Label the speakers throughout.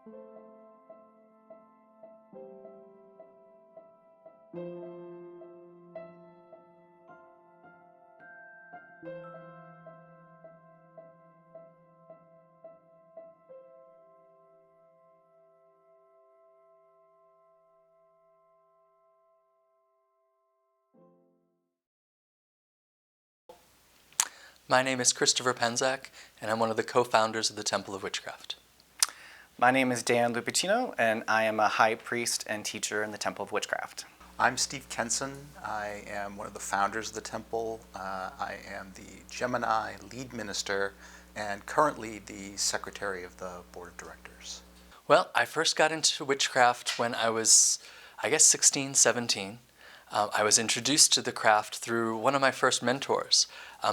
Speaker 1: My name is Christopher Penczak, and I'm one of the co-founders of the Temple of Witchcraft.
Speaker 2: My name is Dan Lupicino, and I am a high priest and teacher in the Temple of Witchcraft.
Speaker 3: I'm Steve Kenson. I am one of the founders of the temple. I am the Gemini lead minister and currently the secretary of the board of directors.
Speaker 1: Well, I first got into witchcraft when I was, 16, 17. I was introduced to the craft through one of my first mentors,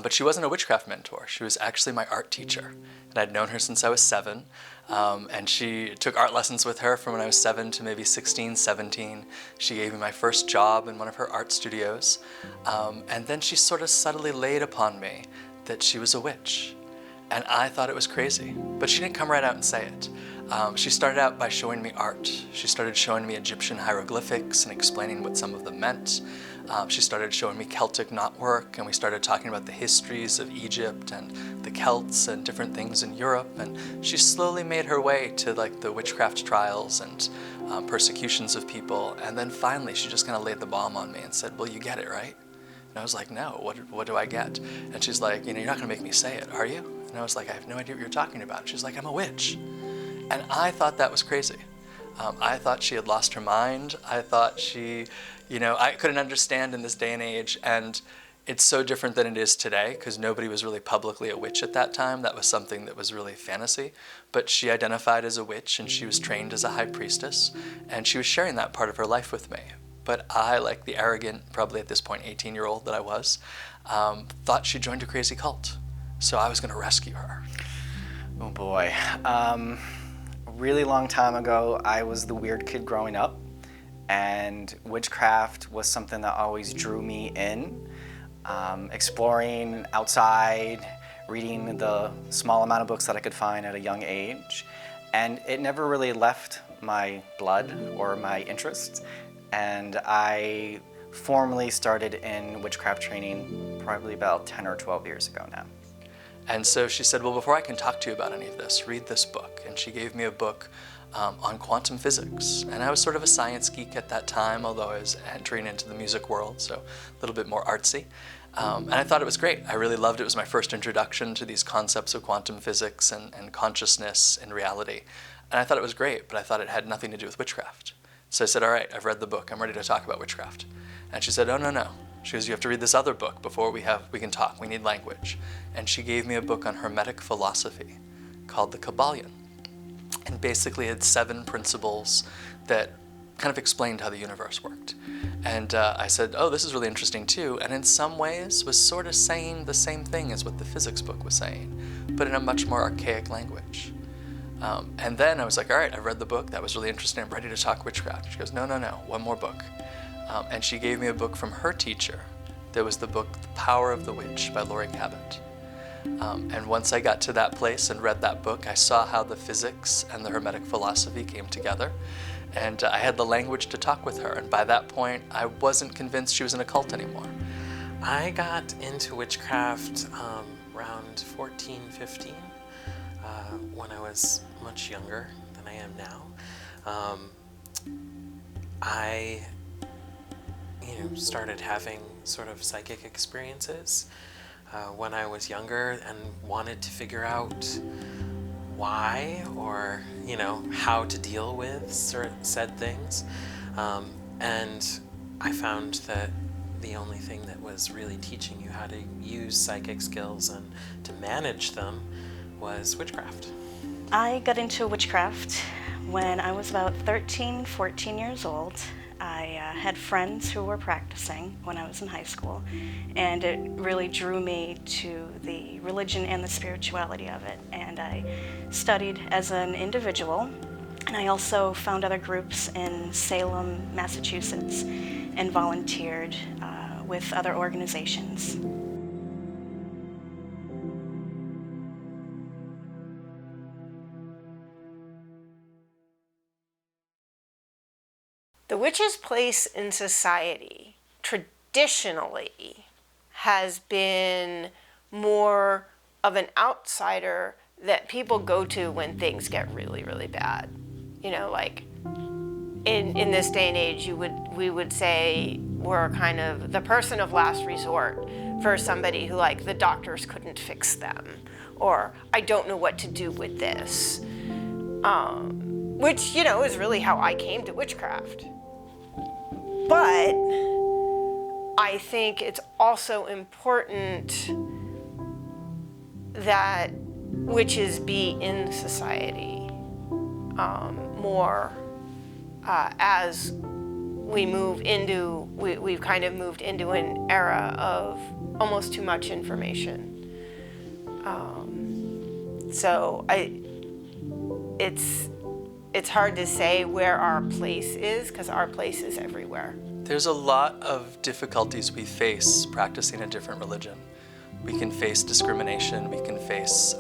Speaker 1: but she wasn't a witchcraft mentor. She was actually my art teacher, and I'd known her since I was 7, and she took art lessons with her from when I was 7 to maybe 16, 17. She gave me my first job in one of her art studios, and then she sort of subtly laid upon me that she was a witch, and I thought it was crazy, but she didn't come right out and say it. She started out by showing me art. She started showing me Egyptian hieroglyphics and explaining what some of them meant. She started showing me Celtic knotwork, and we started talking about the histories of Egypt and the Celts and different things in Europe. And she slowly made her way to like the witchcraft trials and persecutions of people. And then finally, she just kind of laid the bomb on me and said, "Well, you get it, right?" And I was like, "No, what do I get?" And she's like, "You're not gonna make me say it, are you?" And I was like, "I have no idea what you're talking about." She's like, "I'm a witch." And I thought that was crazy. I thought she had lost her mind. I thought she, I couldn't understand in this day and age. And it's so different than it is today because nobody was really publicly a witch at that time. That was something that was really fantasy. But she identified as a witch and she was trained as a high priestess. And she was sharing that part of her life with me. But I, like the arrogant, probably at this point 18-year-old that I was, thought she joined a crazy cult. So I was going to rescue her.
Speaker 2: Oh boy. Really long time ago, I was the weird kid growing up, and witchcraft was something that always drew me in. Exploring outside, reading the small amount of books that I could find at a young age, and it never really left my blood or my interest. And I formally started in witchcraft training probably about 10 or 12 years ago now.
Speaker 1: And so she said, "Well, before I can talk to you about any of this, read this book." And she gave me a book on quantum physics. And I was sort of a science geek at that time, although I was entering into the music world, so a little bit more artsy. And I thought it was great. I really loved it. It was my first introduction to these concepts of quantum physics and consciousness and reality. And I thought it was great, but I thought it had nothing to do with witchcraft. So I said, "All right, I've read the book. I'm ready to talk about witchcraft." And she said, "Oh, no. She goes, "You have to read this other book before we can talk. We need language." And she gave me a book on Hermetic philosophy called The Kybalion. And basically it had 7 principles that kind of explained how the universe worked. And I said, "Oh, this is really interesting too." And in some ways was sort of saying the same thing as what the physics book was saying, but in a much more archaic language. And then I was like, "All right, I've read the book. That was really interesting. I'm ready to talk witchcraft." She goes, No, one more book." And she gave me a book from her teacher. There was the book The Power of the Witch by Laurie Cabot. And once I got to that place and read that book, I saw how the physics and the Hermetic philosophy came together. And I had the language to talk with her. And by that point, I wasn't convinced she was in a cult anymore.
Speaker 4: I got into witchcraft around 14, 15, when I was much younger than I am now. I started having sort of psychic experiences when I was younger and wanted to figure out why or, how to deal with said things. And I found that the only thing that was really teaching you how to use psychic skills and to manage them was witchcraft.
Speaker 5: I got into witchcraft when I was about 13, 14 years old. I had friends who were practicing when I was in high school, and it really drew me to the religion and the spirituality of it. And I studied as an individual, and I also found other groups in Salem, Massachusetts, and volunteered with other organizations.
Speaker 6: The witch's place in society traditionally has been more of an outsider that people go to when things get really, really bad. You know, like in this day and age, we would say we're kind of the person of last resort for somebody who, like, the doctors couldn't fix them, or I don't know what to do with this, which, you know, is really how I came to witchcraft. But I think it's also important that witches be in society more as we move into, we've kind of moved into an era of almost too much information. So it's hard to say where our place is, because our place is everywhere.
Speaker 1: There's a lot of difficulties we face practicing a different religion. We can face discrimination, we can face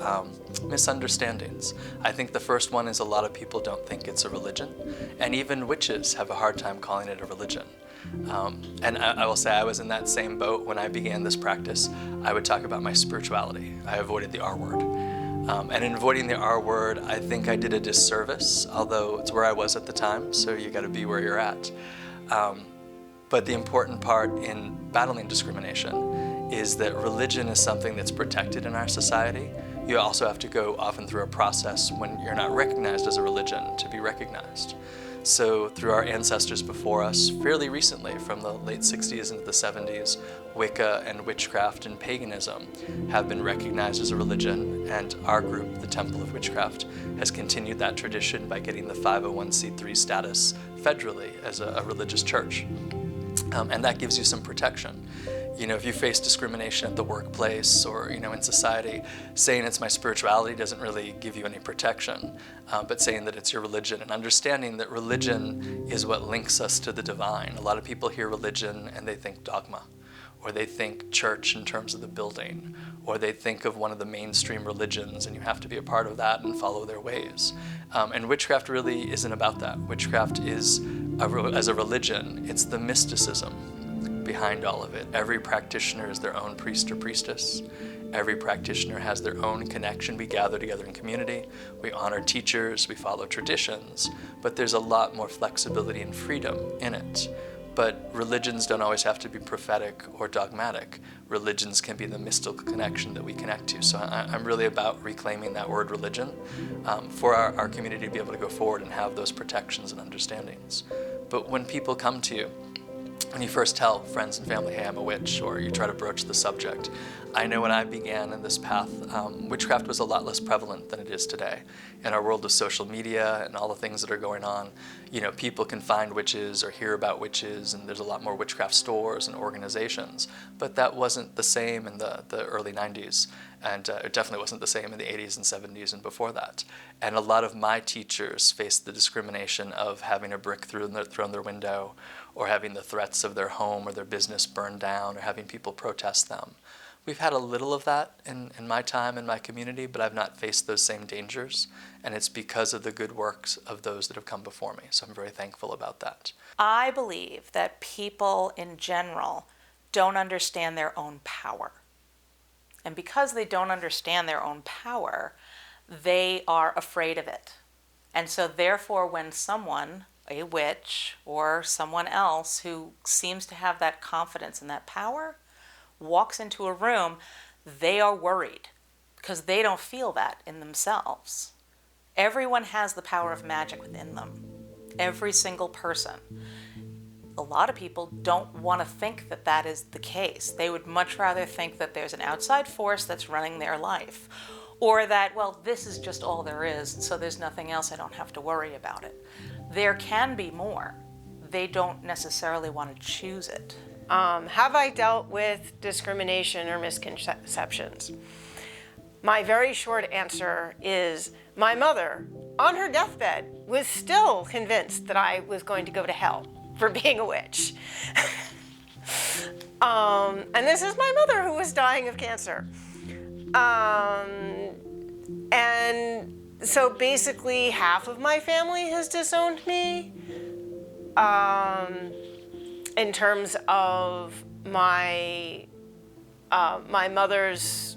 Speaker 1: misunderstandings. I think the first one is a lot of people don't think it's a religion, and even witches have a hard time calling it a religion. And I will say I was in that same boat when I began this practice. I would talk about my spirituality. I avoided the R word. And in avoiding the R word, I think I did a disservice, although it's where I was at the time, so you gotta be where you're at. But the important part in battling discrimination is that religion is something that's protected in our society. You also have to go often through a process when you're not recognized as a religion to be recognized. So through our ancestors before us, fairly recently, from the late 60s into the 70s, Wicca and witchcraft and paganism have been recognized as a religion, and our group, the Temple of Witchcraft, has continued that tradition by getting the 501c3 status federally as a religious church. And that gives you some protection. You know, if you face discrimination at the workplace or, you know, in society, saying it's my spirituality doesn't really give you any protection, but saying that it's your religion and understanding that religion is what links us to the divine. A lot of people hear religion and they think dogma, or they think church in terms of the building, or they think of one of the mainstream religions and you have to be a part of that and follow their ways. And witchcraft really isn't about that. Witchcraft is, as a religion, it's the mysticism behind all of it. Every practitioner is their own priest or priestess. Every practitioner has their own connection. We gather together in community, we honor teachers, we follow traditions, but there's a lot more flexibility and freedom in it. But religions don't always have to be prophetic or dogmatic. Religions can be the mystical connection that we connect to. So I'm really about reclaiming that word religion for our community to be able to go forward and have those protections and understandings. But when people come to you, when you first tell friends and family, hey, I'm a witch, or you try to broach the subject, I know when I began in this path, witchcraft was a lot less prevalent than it is today. In our world of social media and all the things that are going on, you know, people can find witches or hear about witches, and there's a lot more witchcraft stores and organizations. But that wasn't the same in the early 90s, and it definitely wasn't the same in the 80s and 70s and before that. And a lot of my teachers faced the discrimination of having a brick thrown their window, or having the threats of their home or their business burned down, or having people protest them. We've had a little of that in my time in my community, but I've not faced those same dangers, and it's because of the good works of those that have come before me, so I'm very thankful about that.
Speaker 7: I believe that people in general don't understand their own power. And because they don't understand their own power, they are afraid of it. And so therefore, when someone, a witch or someone else who seems to have that confidence and that power, walks into a room, they are worried because they don't feel that in themselves. Everyone has the power of magic within them. Every single person. A lot of people don't want to think that that is the case. They would much rather think that there's an outside force that's running their life, or that, well, this is just all there is, so there's nothing else, I don't have to worry about it. There can be more. They don't necessarily want to choose it.
Speaker 6: Have I dealt with discrimination or misconceptions? My very short answer is my mother, on her deathbed, was still convinced that I was going to go to hell for being a witch. And this is my mother who was dying of cancer. And so basically half of my family has disowned me. in terms of my mother's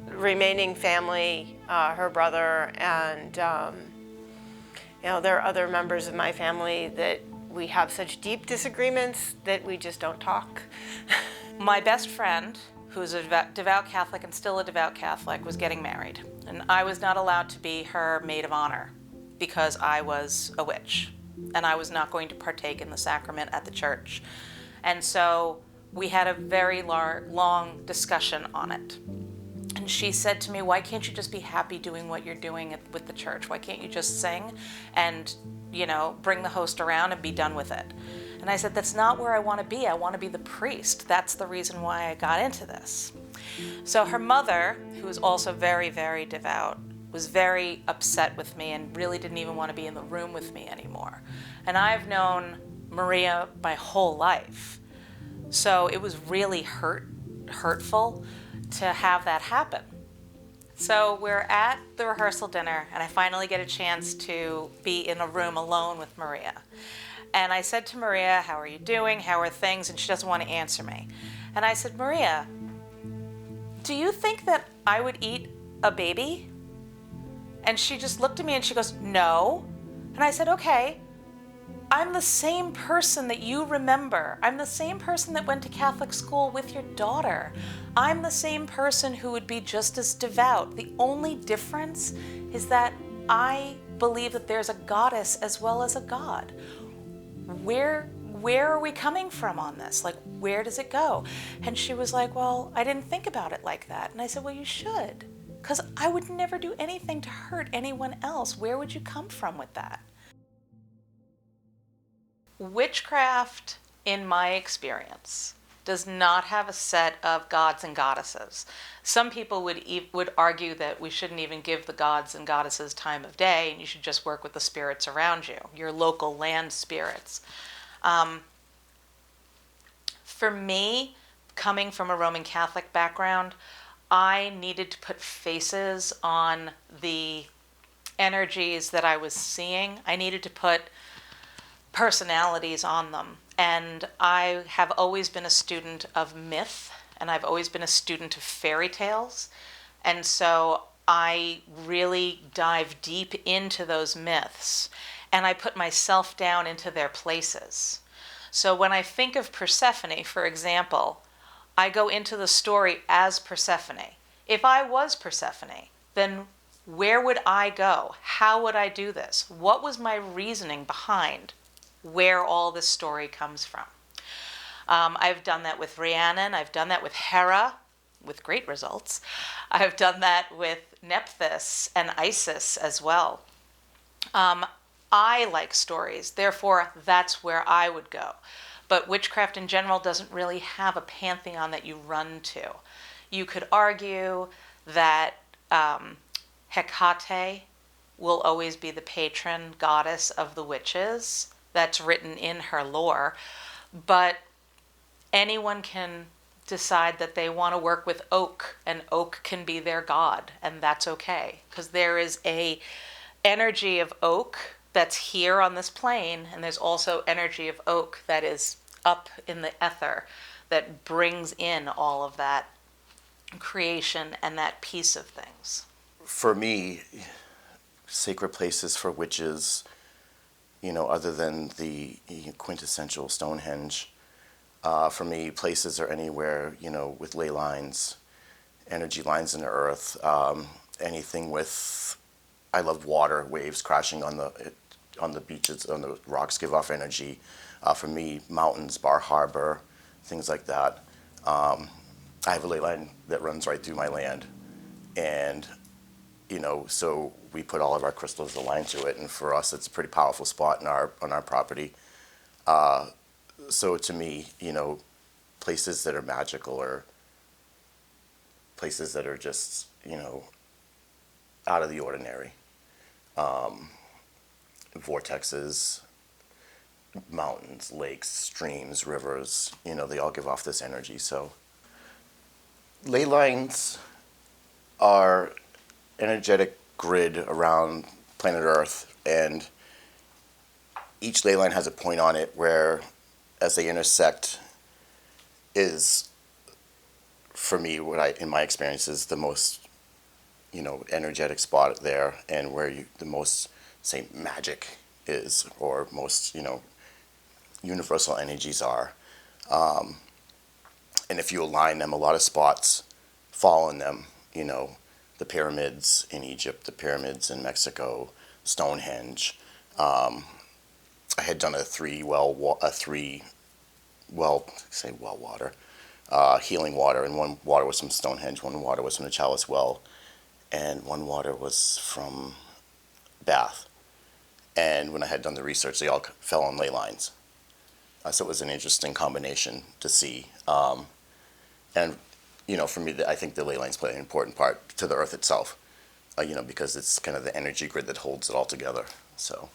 Speaker 6: remaining family, her brother, and there are other members of my family that we have such deep disagreements that we just don't talk.
Speaker 7: My best friend, who's a devout Catholic and still a devout Catholic, was getting married. And I was not allowed to be her maid of honor because I was a witch. And I was not going to partake in the sacrament at the church. And so we had a very long discussion on it. And she said to me, why can't you just be happy doing what you're doing with the church? Why can't you just sing and, bring the host around and be done with it? And I said, that's not where I want to be. I want to be the priest. That's the reason why I got into this. So her mother, who was also very, very devout, was very upset with me and really didn't even want to be in the room with me anymore. And I've known Maria my whole life. So it was really hurtful to have that happen. So we're at the rehearsal dinner, and I finally get a chance to be in a room alone with Maria. And I said to Maria, how are you doing? How are things? And she doesn't want to answer me. And I said, Maria, do you think that I would eat a baby? And she just looked at me and she goes, no. And I said, okay, I'm the same person that you remember. I'm the same person that went to Catholic school with your daughter. I'm the same person who would be just as devout. The only difference is that I believe that there's a goddess as well as a god. Where are we coming from on this? Like, where does it go? And she was like, well, I didn't think about it like that. And I said, well, you should, because I would never do anything to hurt anyone else. Where would you come from with that? Witchcraft, in my experience, does not have a set of gods and goddesses. Some people would argue that we shouldn't even give the gods and goddesses time of day, and you should just work with the spirits around you, your local land spirits. For me, coming from a Roman Catholic background, I needed to put faces on the energies that I was seeing. I needed to put personalities on them. And I have always been a student of myth, and I've always been a student of fairy tales. And so I really dive deep into those myths, and I put myself down into their places. So when I think of Persephone, for example, I go into the story as Persephone. If I was Persephone, then where would I go? How would I do this? What was my reasoning behind where all this story comes from? I've done that with Rhiannon. I've done that with Hera, with great results. I've done that with Nephthys and Isis as well. I like stories, therefore that's where I would go. But witchcraft in general doesn't really have a pantheon that you run to. You could argue that Hecate will always be the patron goddess of the witches. That's written in her lore. But anyone can decide that they want to work with oak, and oak can be their god, and that's okay. Because there is a energy of oak that's here on this plane, and there's also energy of oak that is up in the ether that brings in all of that creation and that piece of things.
Speaker 8: For me, sacred places for witches, other than the quintessential Stonehenge, for me, places are anywhere, with ley lines, energy lines in the earth, anything with, I love water, waves crashing on the beaches, on the rocks give off energy. For me, mountains, Bar Harbor, things like that. I have a ley line that runs right through my land, and so we put all of our crystals aligned to it, and for us, it's a pretty powerful spot on our property. So to me, places that are magical, or places that are just, out of the ordinary. Vortexes, mountains, lakes, streams, rivers, they all give off this energy. So ley lines are energetic grid around planet Earth, and each ley line has a point on it where, as they intersect, is, for me, in my experience, is the most, energetic spot there, and where the most, say, magic is, or most, universal energies are. And if you align them, a lot of spots fall in them, the pyramids in Egypt, the pyramids in Mexico, Stonehenge. I had done a well water, healing water, and one water was from Stonehenge, one water was from the Chalice Well, and one water was from Bath. And when I had done the research, they all fell on ley lines. So it was an interesting combination to see. And, for me, I think the ley lines play an important part to the earth itself, because it's kind of the energy grid that holds it all together. So.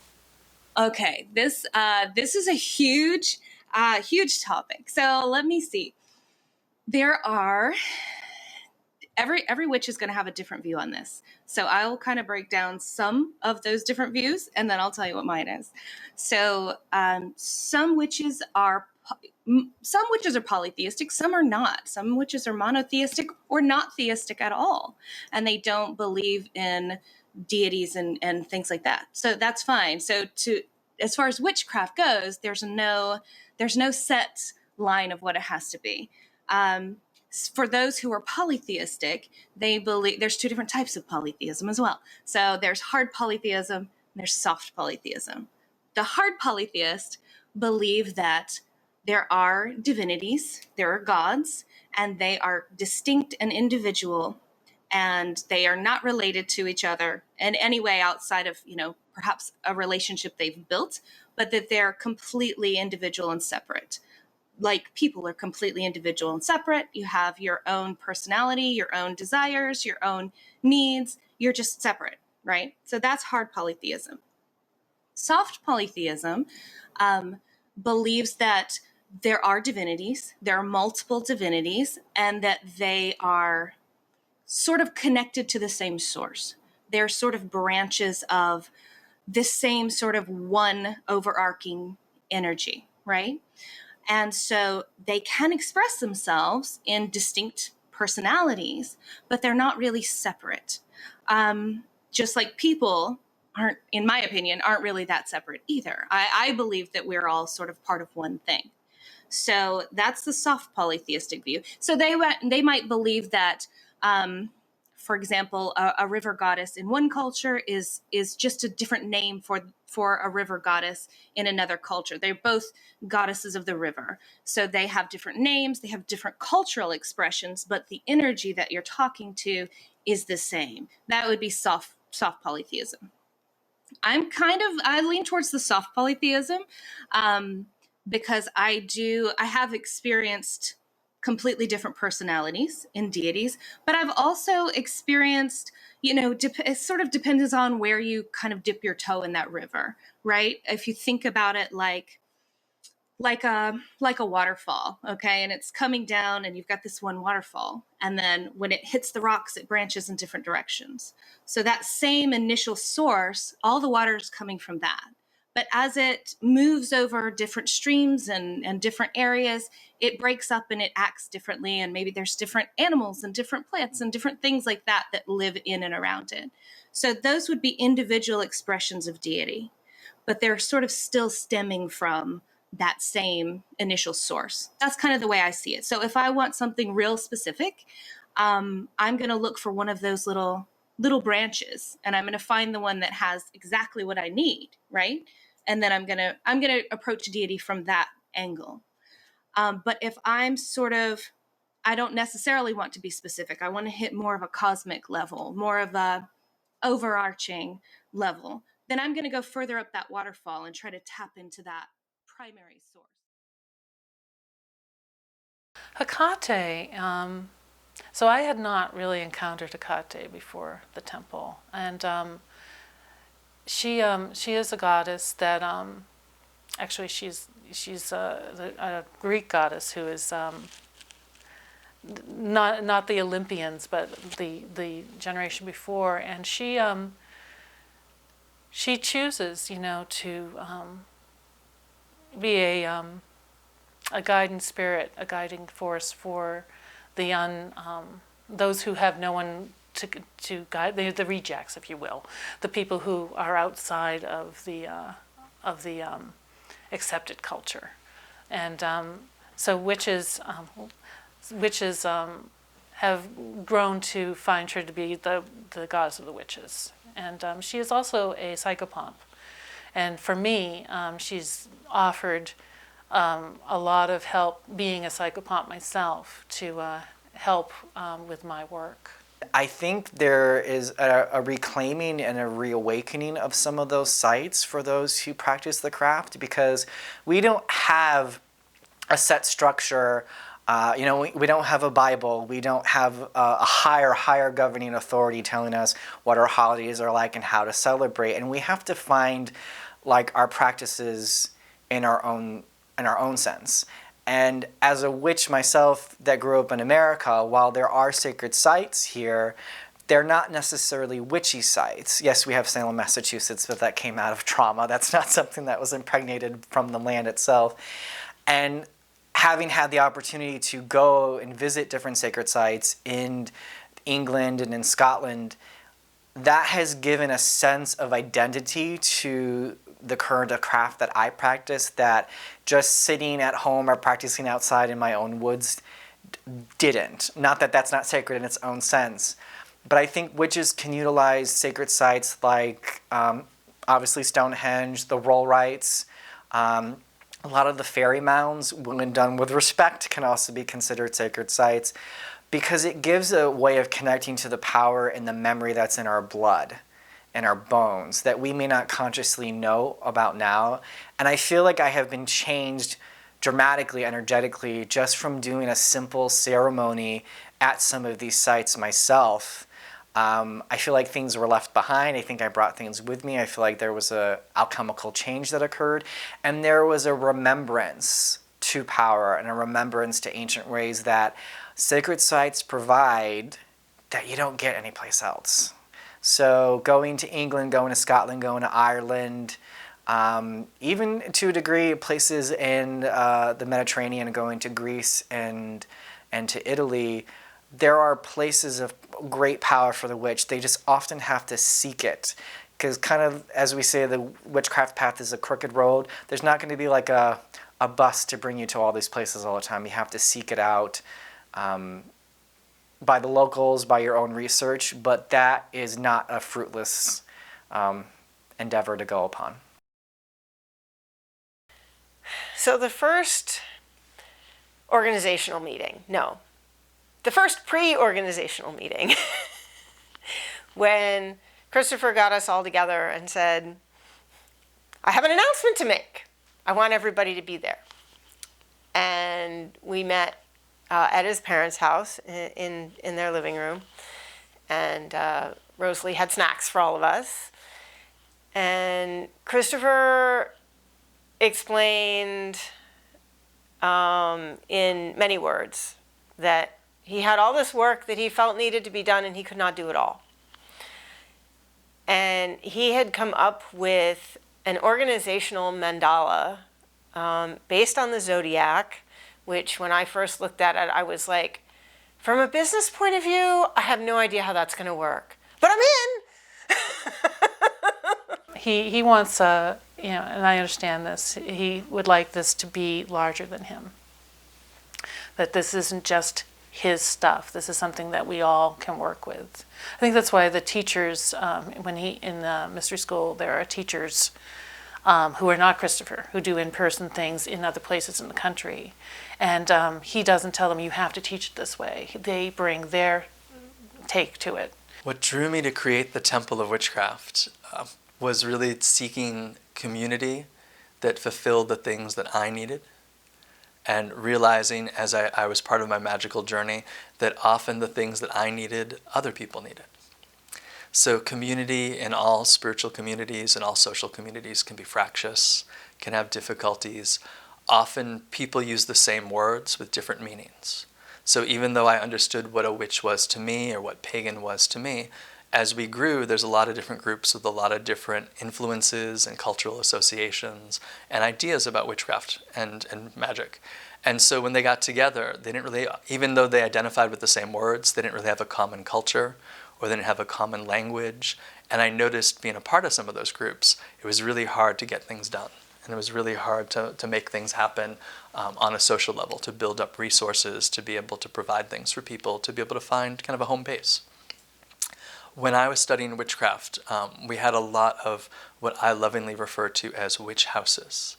Speaker 9: Okay, this is a huge topic. So let me see. There are every witch is going to have a different view on this. So I'll kind of break down some of those different views, and then I'll tell you what mine is. So some witches are polytheistic, some are not. Some witches are monotheistic or not theistic at all, and they don't believe in deities and things like that. So that's fine. So as far as witchcraft goes, there's no set line of what it has to be. For those who are polytheistic, they believe there's two different types of polytheism as well. So there's hard polytheism and there's soft polytheism. The hard polytheists believe that there are divinities, there are gods, and they are distinct and individual, and they are not related to each other in any way outside of, perhaps a relationship they've built, but that they're completely individual and separate. Like people are completely individual and separate. You have your own personality, your own desires, your own needs. You're just separate, right? So that's hard polytheism. Soft polytheism believes that there are divinities, there are multiple divinities, and that they are sort of connected to the same source. They're sort of branches of this same sort of one overarching energy, right? And so they can express themselves in distinct personalities, but they're not really separate. Just like people aren't, in my opinion, aren't really that separate either. I believe that we're all sort of part of one thing. So that's the soft polytheistic view. So they might believe that, for example, a river goddess in one culture is just a different name for a river goddess in another culture. They're both goddesses of the river. So they have different names, they have different cultural expressions, but the energy that you're talking to is the same. That would be soft polytheism. I lean towards the soft polytheism because I have experienced completely different personalities in deities, but I've also experienced, it sort of depends on where you kind of dip your toe in that river, right? If you think about it like a waterfall, okay? And it's coming down and you've got this one waterfall. And then when it hits the rocks, it branches in different directions. So that same initial source, all the water is coming from that. But as it moves over different streams and different areas, it breaks up and it acts differently. And maybe there's different animals and different plants and different things like that live in and around it. So those would be individual expressions of deity, but they're sort of still stemming from that same initial source. That's kind of the way I see it. So if I want something real specific, I'm going to look for one of those little branches, and I'm going to find the one that has exactly what I need, right? And then I'm going to approach deity from that angle. But if I'm I don't necessarily want to be specific. I want to hit more of a cosmic level, more of a overarching level. Then I'm going to go further up that waterfall and try to tap into that primary source.
Speaker 10: Hecate. So I had not really encountered Hecate before the temple, and she is a goddess that actually she's a Greek goddess who is not the Olympians, but the generation before, and she chooses, to be a guiding spirit, a guiding force for those who have no one to guide, the rejects, if you will, the people who are outside of the accepted culture. And so witches have grown to find her to be the goddess of the witches. And she is also a psychopomp. And for me, she's offered a lot of help being a psychopomp myself to help with my work.
Speaker 2: I think there is a reclaiming and a reawakening of some of those sites for those who practice the craft, because we don't have a set structure. We don't have a Bible. We don't have a higher governing authority telling us what our holidays are like and how to celebrate. And we have to find like our practices in our own sense. And as a witch myself that grew up in America, while there are sacred sites here, they're not necessarily witchy sites. Yes, we have Salem, Massachusetts, but that came out of trauma. That's not something that was impregnated from the land itself. And having had the opportunity to go and visit different sacred sites in England and in Scotland, that has given a sense of identity to the current of craft that I practice that just sitting at home or practicing outside in my own woods didn't. Not that that's not sacred in its own sense, but I think witches can utilize sacred sites like obviously Stonehenge, the roll rites, a lot of the fairy mounds, when done with respect, can also be considered sacred sites because it gives a way of connecting to the power and the memory that's in our blood and our bones that we may not consciously know about now. And I feel like I have been changed dramatically, energetically, just from doing a simple ceremony at some of these sites myself. I feel like things were left behind. I think I brought things with me. I feel like there was a alchemical change that occurred. And there was a remembrance to power and a remembrance to ancient ways that sacred sites provide that you don't get anyplace else. So going to England, going to Scotland, going to Ireland, even to a degree places in the Mediterranean, going to Greece and to Italy, there are places of great power for the witch. They just often have to seek it. Because kind of, as we say, the witchcraft path is a crooked road. There's not going to be like a bus to bring you to all these places all the time. You have to seek it out by the locals, by your own research, but that is not a fruitless endeavor to go upon.
Speaker 6: So the first organizational meeting, the first pre-organizational meeting, when Christopher got us all together and said, I have an announcement to make. I want everybody to be there. And we met at his parents' house in their living room. And Rosalie had snacks for all of us. And Christopher explained in many words that he had all this work that he felt needed to be done and he could not do it all. And he had come up with an organizational mandala based on the zodiac, which when I first looked at it, I was like, from a business point of view, I have no idea how that's going to work. But I'm in!
Speaker 10: He wants, and I understand this, he would like this to be larger than him. That this isn't just his stuff. This is something that we all can work with. I think that's why the teachers, in the mystery school, there are teachers who are not Christopher, who do in-person things in other places in the country. And he doesn't tell them, you have to teach it this way. They bring their take to it.
Speaker 1: What drew me to create the Temple of Witchcraft was really seeking community that fulfilled the things that I needed, and realizing as I was part of my magical journey that often the things that I needed, other people needed. So community in all spiritual communities and all social communities can be fractious, can have difficulties. Often people use the same words with different meanings. So even though I understood what a witch was to me or what pagan was to me, as we grew, there's a lot of different groups with a lot of different influences and cultural associations and ideas about witchcraft and magic. And so when they got together, they didn't really, even though they identified with the same words, they didn't really have a common culture or they didn't have a common language. And I noticed being a part of some of those groups, it was really hard to get things done. And it was really hard to make things happen on a social level, to build up resources, to be able to provide things for people, to be able to find kind of a home base. When I was studying witchcraft, we had a lot of what I lovingly refer to as witch houses.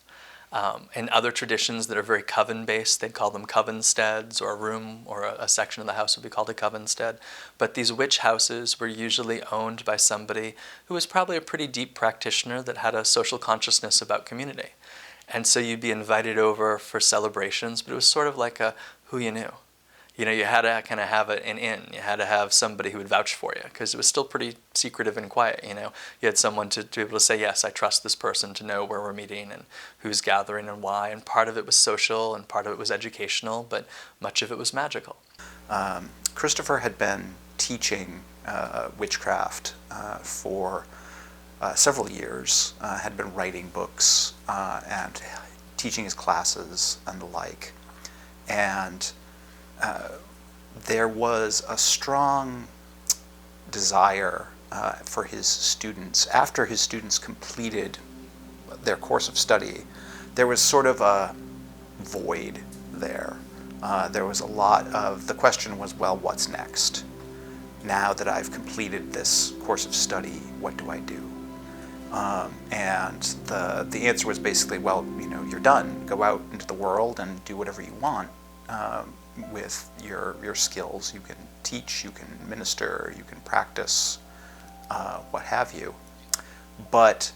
Speaker 1: In other traditions that are very coven-based, they'd call them covensteads, or a room or a section of the house would be called a covenstead. But these witch houses were usually owned by somebody who was probably a pretty deep practitioner that had a social consciousness about community. And so you'd be invited over for celebrations, but it was sort of like a who you knew. You know, you had to kind of have an in. You had to have somebody who would vouch for you, because it was still pretty secretive and quiet, you know. You had someone to be able to say, yes, I trust this person, to know where we're meeting and who's gathering and why. And part of it was social and part of it was educational, but much of it was magical.
Speaker 3: Christopher had been teaching witchcraft for several years, had been writing books and teaching his classes and the like. And there was a strong desire for his students, after his students completed their course of study, there was sort of a void there. There was a lot of, the question was, well, what's next? Now that I've completed this course of study, what do I do? And the answer was basically, well, you know, you're done. Go out into the world and do whatever you want. With your skills. You can teach, you can minister, you can practice, what have you. But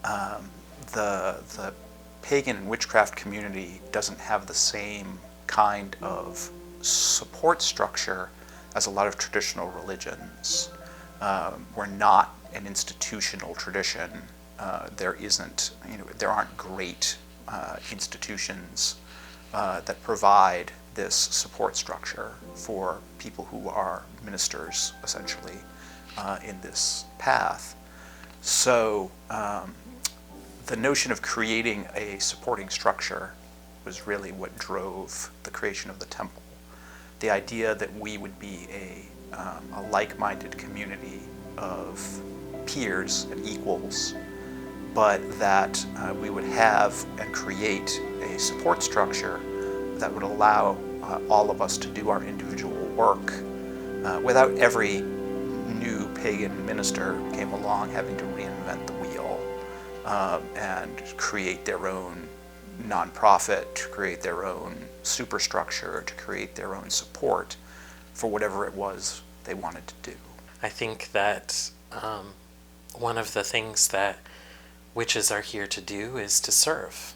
Speaker 3: the pagan and witchcraft community doesn't have the same kind of support structure as a lot of traditional religions. We're not an institutional tradition. There isn't, you know, there aren't great institutions that provide this support structure for people who are ministers, essentially, in this path. So the notion of creating a supporting structure was really what drove the creation of the temple. The idea that we would be a like-minded community of peers and equals, but that we would have and create a support structure that would allow all of us to do our individual work without every new pagan minister came along having to reinvent the wheel and create their own nonprofit, to create their own superstructure, to create their own support for whatever it was they wanted to do.
Speaker 4: I think that one of the things that witches are here to do is to serve.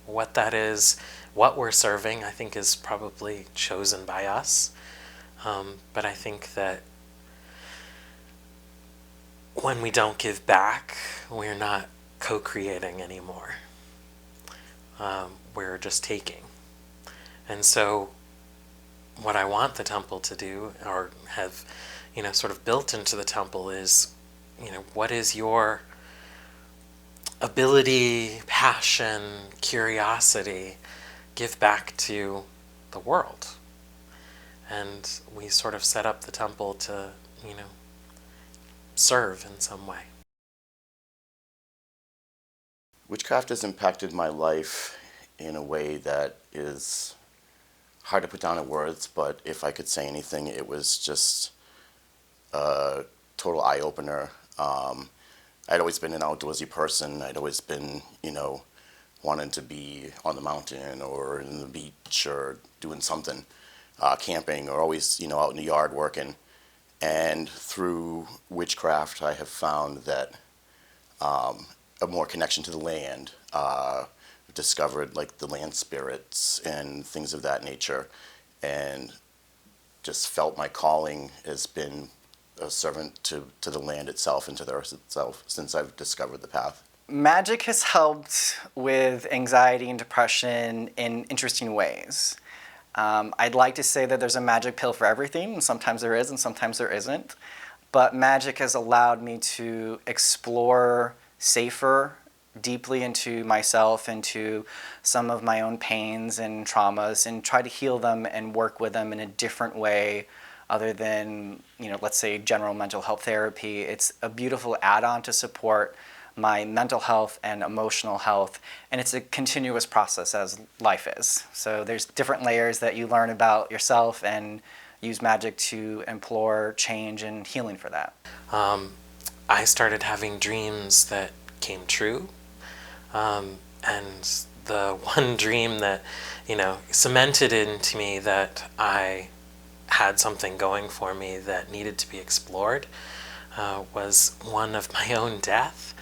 Speaker 4: What that is, what we're serving, I think is probably chosen by us. But I think that when we don't give back, we're not co-creating anymore. We're just taking. And so what I want the temple to do, or have, you know, sort of built into the temple is, you know, what is your ability, passion, curiosity, give back to the world. And we sort of set up the temple to, you know, serve in some way.
Speaker 8: Witchcraft has impacted my life in a way that is hard to put down in words, but if I could say anything, it was just a total eye-opener. I'd always been an outdoorsy person. I'd always been, you know, wanting to be on the mountain or in the beach or doing something, camping, or always, you know, out in the yard working. And through witchcraft, I have found that a more connection to the land. Discovered like the land spirits and things of that nature, and just felt my calling has been a servant to the land itself and to the earth itself since I've discovered the path.
Speaker 2: Magic has helped with anxiety and depression in interesting ways. I'd like to say that there's a magic pill for everything, and sometimes there is and sometimes there isn't. But magic has allowed me to explore safer, deeply into myself, into some of my own pains and traumas, and try to heal them and work with them in a different way other than, let's say general mental health therapy. It's a beautiful add-on to support my mental health and emotional health, and it's a continuous process as life is. So there's different layers that you learn about yourself and use magic to implore change and healing for that.
Speaker 4: I started having dreams that came true, and the one dream that cemented into me that I had something going for me that needed to be explored was one of my own death.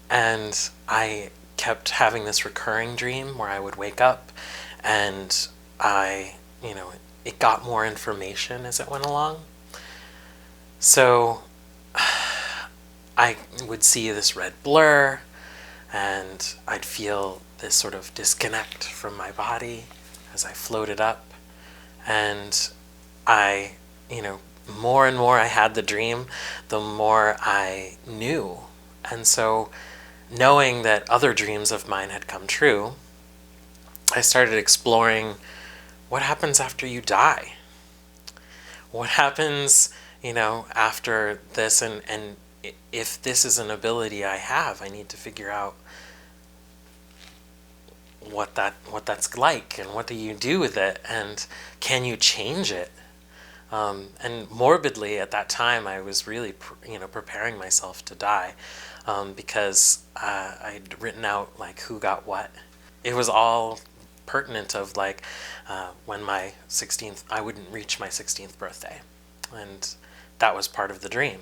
Speaker 4: And I kept having this recurring dream where I would wake up and it got more information as it went along. So I would see this red blur and I'd feel this sort of disconnect from my body as I floated up. And more and more I had the dream, the more I knew. And so, knowing that other dreams of mine had come true, I started exploring what happens after you die. What happens, after this, and if this is an ability I have, I need to figure out what that's like, and what do you do with it, and can you change it? And morbidly at that time, I was really, preparing myself to die, because I'd written out who got what. It was all pertinent of when my 16th, I wouldn't reach my 16th birthday, and that was part of the dream.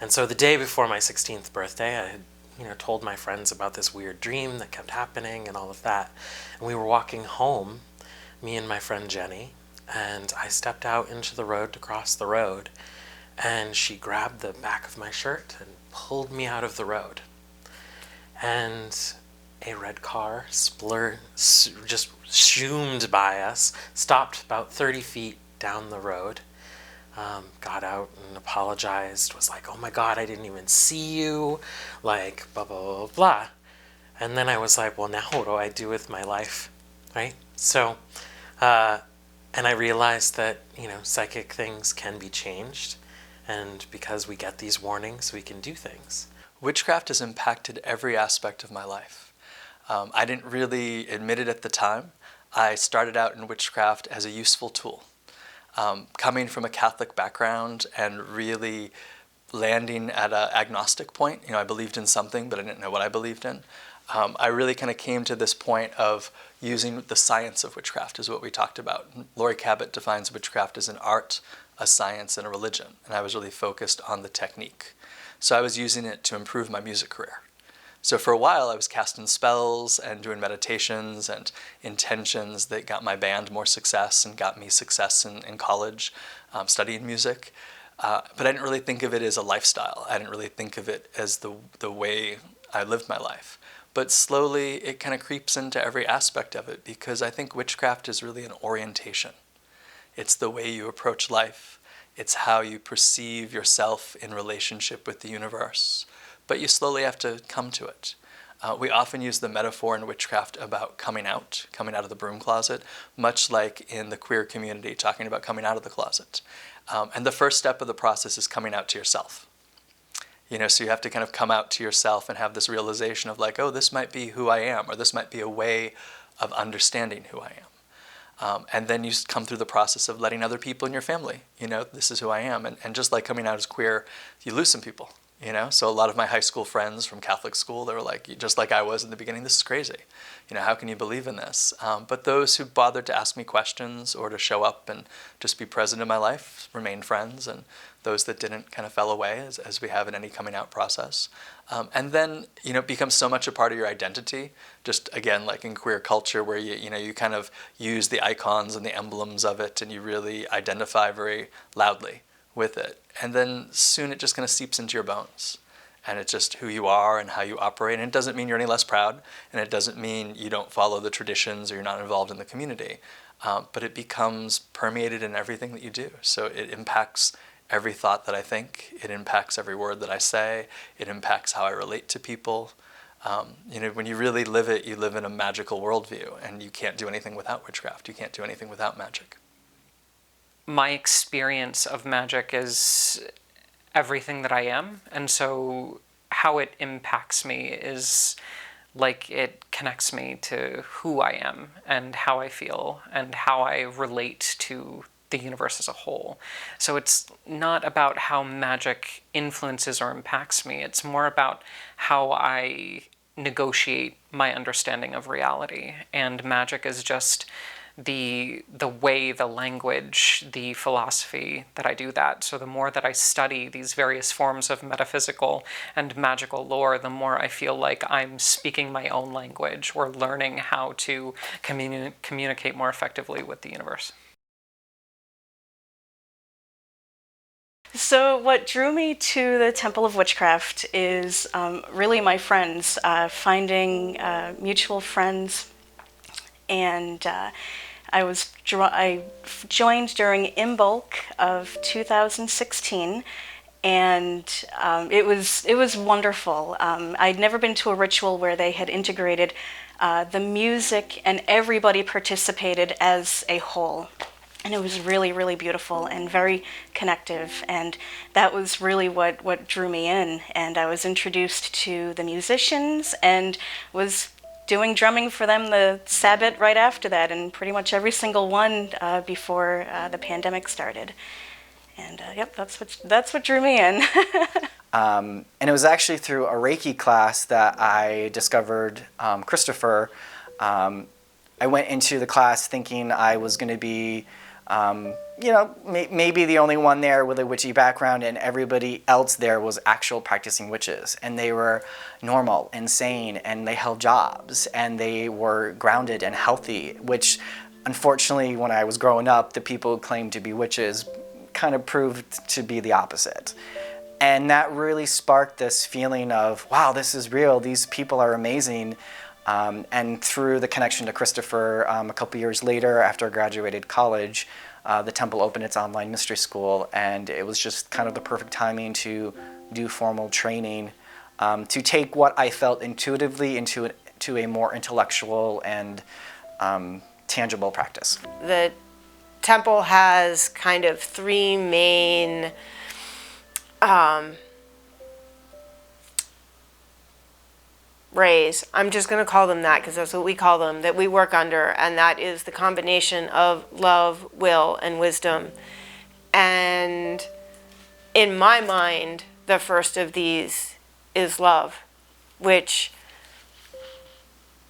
Speaker 4: And so the day before my 16th birthday, I had told my friends about this weird dream that kept happening and all of that. And we were walking home, me and my friend Jenny, and I stepped out into the road to cross the road, and she grabbed the back of my shirt and pulled me out of the road. And a red car just zoomed by us, stopped about 30 feet down the road, got out and apologized, was like, "Oh my God, I didn't even see you," blah, blah, blah, blah. And then I was like, well, now what do I do with my life, right? So, and I realized that, psychic things can be changed, and because we get these warnings, we can do things.
Speaker 1: Witchcraft has impacted every aspect of my life. I didn't really admit it at the time. I started out in witchcraft as a useful tool. Coming from a Catholic background and really landing at an agnostic point, I believed in something, but I didn't know what I believed in. I really kind of came to this point of using the science of witchcraft, is what we talked about. Laurie Cabot defines witchcraft as an art, a science, and a religion, and I was really focused on the technique. So I was using it to improve my music career. So for a while I was casting spells and doing meditations and intentions that got my band more success and got me success in college, studying music. But I didn't really think of it as a lifestyle. I didn't really think of it as the way I lived my life. But slowly it kind of creeps into every aspect of it, because I think witchcraft is really an orientation. It's the way you approach life. It's how you perceive yourself in relationship with the universe. But you slowly have to come to it. We often use the metaphor in witchcraft about coming out of the broom closet, much like in the queer community, talking about coming out of the closet. And the first step of the process is coming out to yourself. So you have to kind of come out to yourself and have this realization of oh, this might be who I am, or this might be a way of understanding who I am. And then you come through the process of letting other people in your family, this is who I am. And just like coming out as queer, you lose some people. So a lot of my high school friends from Catholic school, they were just like I was in the beginning, this is crazy. How can you believe in this? But those who bothered to ask me questions or to show up and just be present in my life remained friends, and those that didn't kind of fell away, as we have in any coming out process. And then, it becomes so much a part of your identity, just again, like in queer culture, where you kind of use the icons and the emblems of it, and you really identify very loudly with it. And then soon it just kind of seeps into your bones. and it's just who you are and how you operate. And it doesn't mean you're any less proud, and it doesn't mean you don't follow the traditions or you're not involved in the community. But it becomes permeated in everything that you do. So it impacts every thought that I think. It impacts every word that I say. It impacts how I relate to people. When you really live it, you live in a magical worldview, and you can't do anything without witchcraft. You can't do anything without magic.
Speaker 11: My experience of magic is everything that I am, and so how it impacts me is like it connects me to who I am and how I feel and how I relate to the universe as a whole. So it's not about how magic influences or impacts me, it's more about how I negotiate my understanding of reality. And magic is just the way, the language, the philosophy that I do that. So the more that I study these various forms of metaphysical and magical lore, the more I feel like I'm speaking my own language or learning how to communicate more effectively with the universe.
Speaker 5: So what drew me to the Temple of Witchcraft is really my friends, finding mutual friends, and I joined during Imbolc of 2016, and it was wonderful. I'd never been to a ritual where they had integrated the music and everybody participated as a whole. And it was really, really beautiful and very connective, and that was really what drew me in. And I was introduced to the musicians and was doing drumming for them the Sabbath right after that, and pretty much every single one before the pandemic started. And yep, that's what drew me in.
Speaker 2: And it was actually through a Reiki class that I discovered Christopher. I went into the class thinking I was going to be maybe the only one there with a witchy background, and everybody else there was actual practicing witches, and they were normal and sane, and they held jobs, and they were grounded and healthy, which unfortunately when I was growing up, the people who claimed to be witches kind of proved to be the opposite. And that really sparked this feeling of, wow, this is real, these people are amazing. And through the connection to Christopher, a couple years later, after I graduated college, the Temple opened its online mystery school, and it was just kind of the perfect timing to do formal training, to take what I felt intuitively into a more intellectual and tangible practice.
Speaker 6: The Temple has kind of three main rays. I'm just going to call them that because that's what we call them, that we work under, and that is the combination of love, will, and wisdom. And in my mind, the first of these is love, which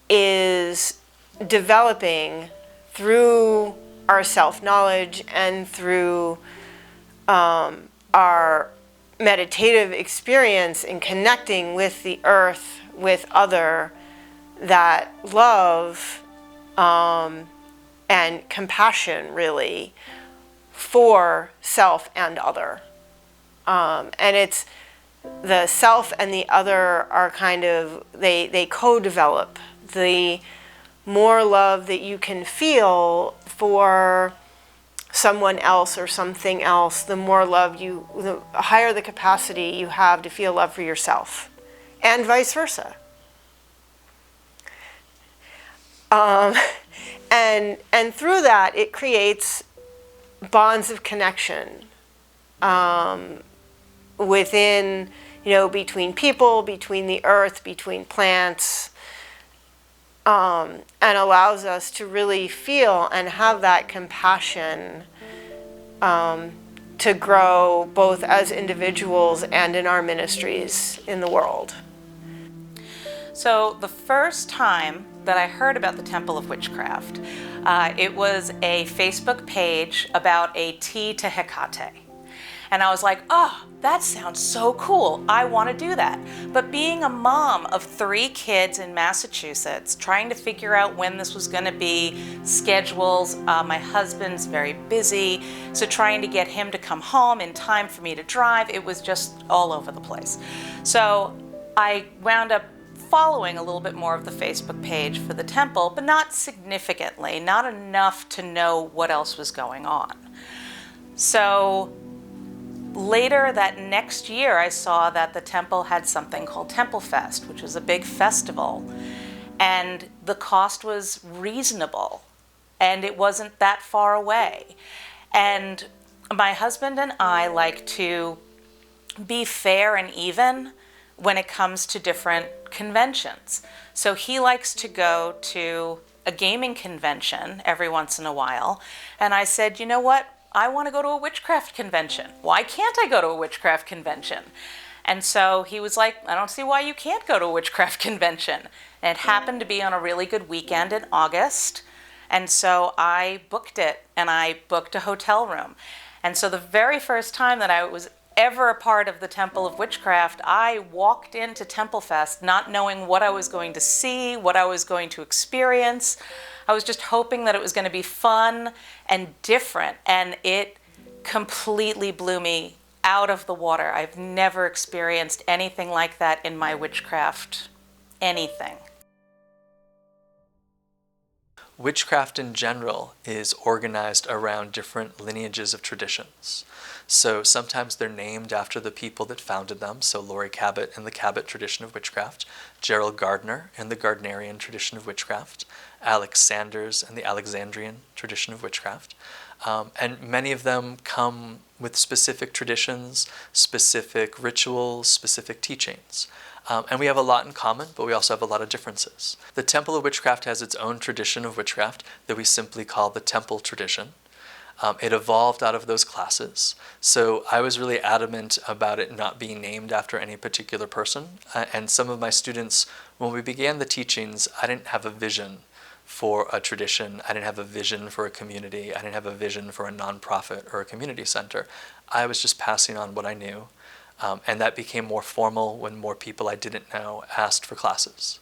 Speaker 6: is developing through our self-knowledge and through our meditative experience in connecting with the earth, with other, that love and compassion really for self and other. And it's the self and the other are kind of, they co-develop. The more love that you can feel for someone else or something else, the more love the higher the capacity you have to feel love for yourself. And vice versa. And through that, it creates bonds of connection within, between people, between the earth, between plants, and allows us to really feel and have that compassion to grow both as individuals and in our ministries in the world.
Speaker 7: So the first time that I heard about the Temple of Witchcraft, it was a Facebook page about a tea to Hecate. And I was like, oh, that sounds so cool. I want to do that. But being a mom of 3 kids in Massachusetts, trying to figure out when this was going to be, schedules, my husband's very busy, so trying to get him to come home in time for me to drive, it was just all over the place. So I wound up following a little bit more of the Facebook page for the temple, but not significantly, not enough to know what else was going on. So later that next year, I saw that the temple had something called Temple Fest, which was a big festival, and the cost was reasonable, and it wasn't that far away. And my husband and I like to be fair and even when it comes to different conventions. So he likes to go to a gaming convention every once in a while. And I said, you know what? I want to go to a witchcraft convention. Why can't I go to a witchcraft convention? And so he was like, I don't see why you can't go to a witchcraft convention. And it happened to be on a really good weekend in August. And so I booked it, and I booked a hotel room. And so the very first time that I was ever a part of the Temple of Witchcraft, I walked into Temple Fest not knowing what I was going to see, what I was going to experience. I was just hoping that it was going to be fun and different, and it completely blew me out of the water. I've never experienced anything like that in my witchcraft, anything.
Speaker 1: Witchcraft in general is organized around different lineages of traditions. So sometimes they're named after the people that founded them. So Laurie Cabot in the Cabot tradition of witchcraft, Gerald Gardner in the Gardnerian tradition of witchcraft, Alex Sanders in the Alexandrian tradition of witchcraft. And many of them come with specific traditions, specific rituals, specific teachings. And we have a lot in common, but we also have a lot of differences. The Temple of Witchcraft has its own tradition of witchcraft that we simply call the Temple tradition. It evolved out of those classes. So I was really adamant about it not being named after any particular person. And some of my students, when we began the teachings, I didn't have a vision for a tradition. I didn't have a vision for a community. I didn't have a vision for a nonprofit or a community center. I was just passing on what I knew. And that became more formal when more people I didn't know asked for classes.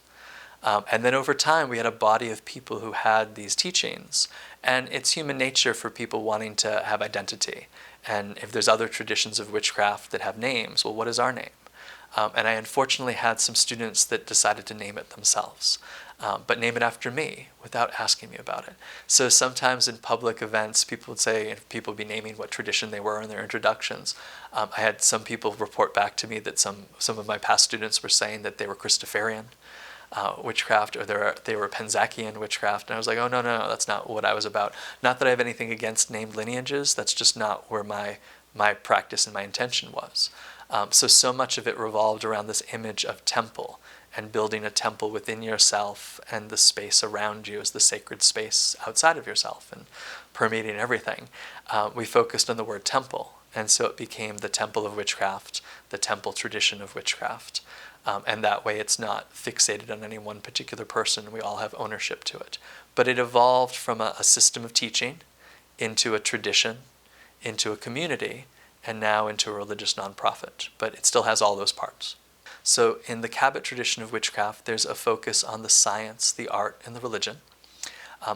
Speaker 1: And then over time, we had a body of people who had these teachings. And it's human nature for people wanting to have identity. And if there's other traditions of witchcraft that have names, well, what is our name? And I unfortunately had some students that decided to name it themselves, but name it after me without asking me about it. So sometimes in public events, people would say, and people would be naming what tradition they were in their introductions. I had some people report back to me that some of my past students were saying that they were Christopherian witchcraft, or they were Penzakian witchcraft. And I was like, oh, no, that's not what I was about. Not that I have anything against named lineages. That's just not where my practice and my intention was. So much of it revolved around this image of temple and building a temple within yourself, and the space around you is the sacred space outside of yourself and permeating everything. We focused on the word temple, and so it became the Temple of Witchcraft, the temple tradition of witchcraft. And that way it's not fixated on any one particular person. We all have ownership to it. But it evolved from a system of teaching into a tradition, into a community, and now into a religious nonprofit. But it still has all those parts. So in the Cabot tradition of witchcraft, there's a focus on the science, the art, and the religion.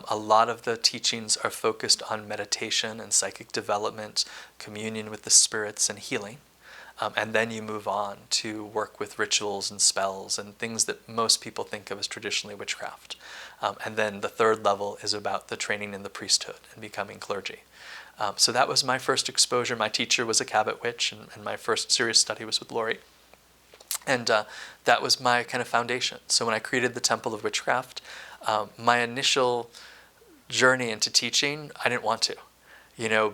Speaker 1: A lot of the teachings are focused on meditation and psychic development, communion with the spirits, and healing. And then you move on to work with rituals and spells and things that most people think of as traditionally witchcraft. And then the third level is about the training in the priesthood and becoming clergy. So that was my first exposure. My teacher was a Cabot witch, and my first serious study was with Laurie. And that was my kind of foundation. So when I created the Temple of Witchcraft, my initial journey into teaching, I didn't want to.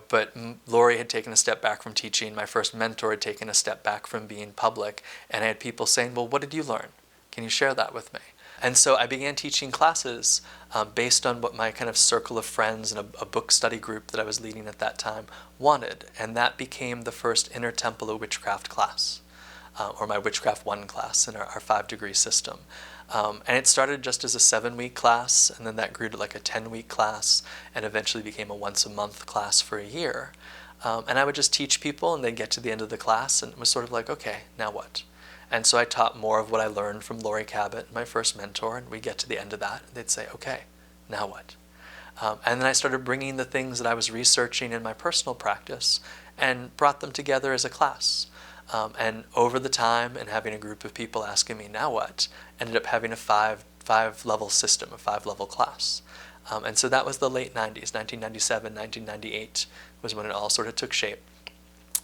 Speaker 1: But Laurie had taken a step back from teaching. My first mentor had taken a step back from being public. And I had people saying, well, what did you learn? Can you share that with me? And so I began teaching classes based on what my kind of circle of friends and a book study group that I was leading at that time wanted. And that became the first Inner Temple of Witchcraft class, or my Witchcraft 1 class in our 5-degree system. And it started just as a 7-week class, and then that grew to like a 10-week class, and eventually became a once-a-month class for a year. And I would just teach people, and they'd get to the end of the class, and it was sort of like, okay, now what? And so I taught more of what I learned from Laurie Cabot, my first mentor, and we'd get to the end of that, and they'd say, okay, now what? And then I started bringing the things that I was researching in my personal practice and brought them together as a class. And over the time, and having a group of people asking me, now what? Ended up having a five-level system, a five-level class. And so that was the late 90s, 1997, 1998 was when it all sort of took shape.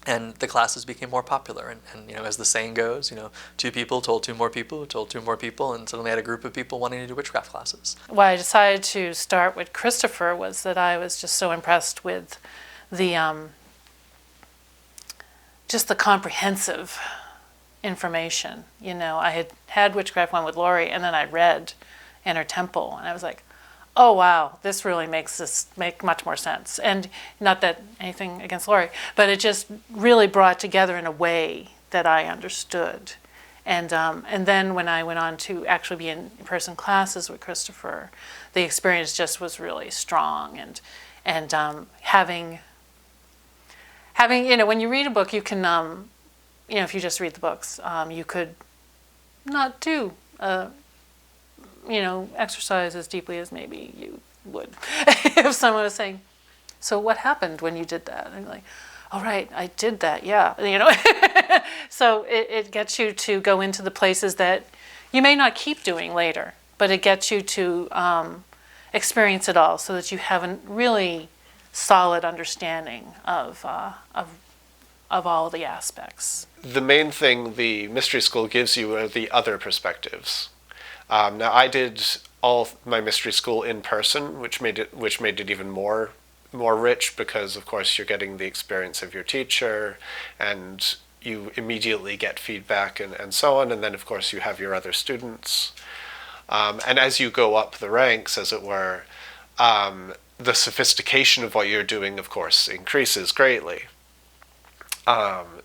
Speaker 1: And the classes became more popular. And you know, as the saying goes, you know, two people told two more people, who told two more people, and suddenly I had a group of people wanting to do witchcraft classes.
Speaker 10: Why I decided to start with Christopher was that I was just so impressed with the just the comprehensive information. You know, I had Witchcraft 1 with Laurie, and then I read Inner Temple, and I was like, oh wow, this really makes this make much more sense. And not that anything against Laurie, but it just really brought together in a way that I understood. And then when I went on to actually be in person classes with Christopher, the experience just was really strong. And having you know, when you read a book, you can you know, if you just read the books, you could not do you know, exercise as deeply as maybe you would if someone was saying, so what happened when you did that? And you're like, all right, I did that, yeah, you know. So it gets you to go into the places that you may not keep doing later, but it gets you to experience it all so that you have a really solid understanding of all the aspects.
Speaker 12: The main thing the mystery school gives you are the other perspectives. Now, I did all my mystery school in person, which made it even more rich because, of course, you're getting the experience of your teacher, and you immediately get feedback and so on. And then, of course, you have your other students. And as you go up the ranks, as it were, the sophistication of what you're doing, of course, increases greatly.